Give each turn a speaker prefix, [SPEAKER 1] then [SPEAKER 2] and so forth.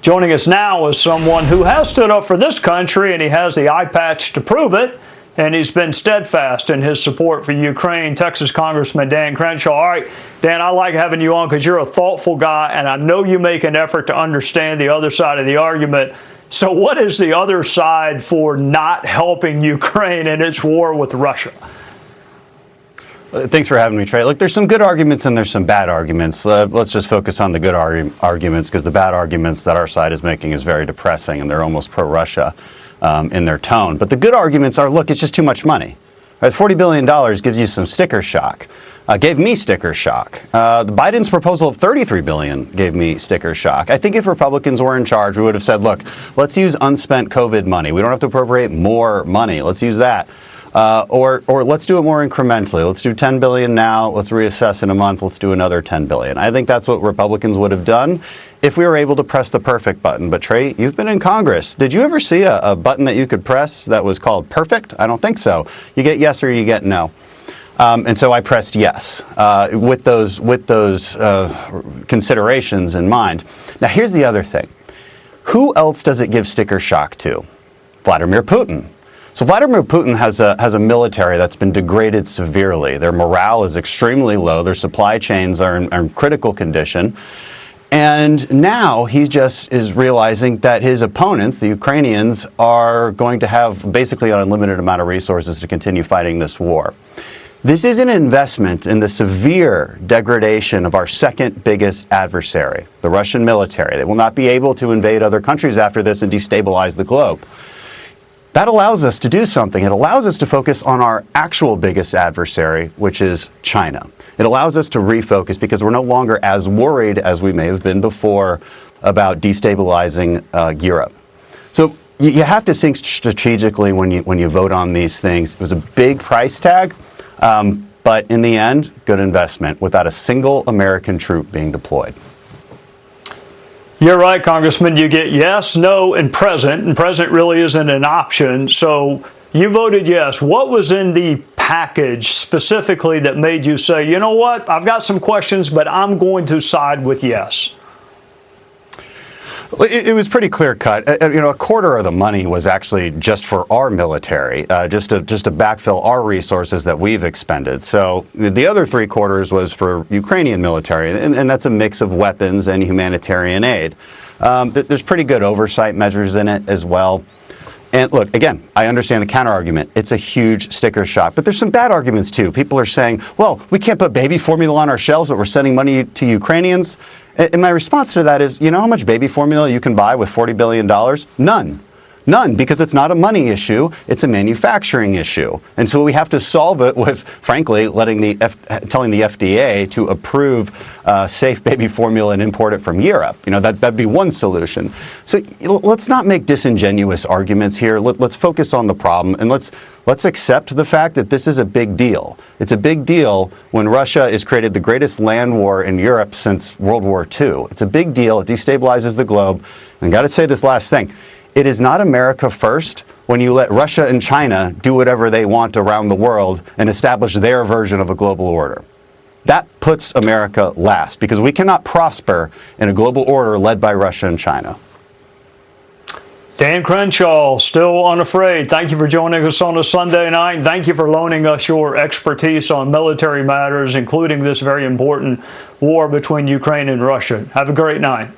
[SPEAKER 1] Joining us now is someone who has stood up for this country, and he has the eye patch to prove it, and he's been steadfast in his support for Ukraine, Texas Congressman Dan Crenshaw. All right, Dan, I like having you on because you're a thoughtful guy, and I know you make an effort to understand the other side of the argument. So what is the other side for not helping Ukraine in its war with Russia?
[SPEAKER 2] Thanks for having me, Trey. Look, there's some good arguments and there's some bad arguments. Let's just focus on the good arguments, because the bad arguments that our side is making is very depressing, and they're almost pro-Russia in their tone. But the good arguments are, look, it's just too much money. Right, $40 billion gives you some sticker shock. Gave me sticker shock. The Biden's proposal of $33 billion gave me sticker shock. I think if Republicans were in charge, we would have said, look, let's use unspent COVID money. We don't have to appropriate more money. Let's use that. Or let's do it more incrementally. Let's do $10 billion now. Let's reassess in a month. Let's do another $10 billion. I think that's what Republicans would have done if we were able to press the perfect button. But Trey, you've been in Congress. Did you ever see a button that you could press that was called perfect? I don't think so. You get yes or you get no. And so I pressed yes with those considerations in mind. Now, here's the other thing. Who else does it give sticker shock to? Vladimir Putin. So Vladimir Putin has a military that's been degraded severely. Their morale is extremely low. Their supply chains are in critical condition. And now he just is realizing that his opponents, the Ukrainians, are going to have basically an unlimited amount of resources to continue fighting this war. This is an investment in the severe degradation of our second biggest adversary, the Russian military. They will not be able to invade other countries after this and destabilize the globe. That allows us to do something. It allows us to focus on our actual biggest adversary, which is China. It allows us to refocus because we're no longer as worried as we may have been before about destabilizing Europe. So you have to think strategically when you vote on these things. It was a big price tag, but in the end, good investment without a single American troop being deployed.
[SPEAKER 1] You're right, Congressman. You get yes, no, and present really isn't an option. So you voted yes. What was in the package specifically that made you say, you know what, I've got some questions, but I'm going to side with yes?
[SPEAKER 2] It was pretty clear cut. A quarter of the money was actually just for our military, just to backfill our resources that we've expended. So the other 3/4 was for Ukrainian military, and that's a mix of weapons and humanitarian aid. There's pretty good oversight measures in it as well. And look, again, I understand the counter argument. It's a huge sticker shock, but there's some bad arguments too. People are saying, well, we can't put baby formula on our shelves, but we're sending money to Ukrainians. And my response to that is, you know how much baby formula you can buy with $40 billion? None. None, because it's not a money issue, it's a manufacturing issue. And so we have to solve it with, frankly, telling the FDA to approve safe baby formula and import it from Europe. That'd be one solution. So let's not make disingenuous arguments here. Let's focus on the problem, and let's accept the fact that this is a big deal. It's a big deal when Russia has created the greatest land war in Europe since World War II. It's a big deal. It destabilizes the globe. And I got to say this last thing. It is not America first when you let Russia and China do whatever they want around the world and establish their version of a global order. That puts America last, because we cannot prosper in a global order led by Russia and China.
[SPEAKER 1] Dan Crenshaw, still unafraid. Thank you for joining us on a Sunday night. Thank you for loaning us your expertise on military matters, including this very important war between Ukraine and Russia. Have a great night.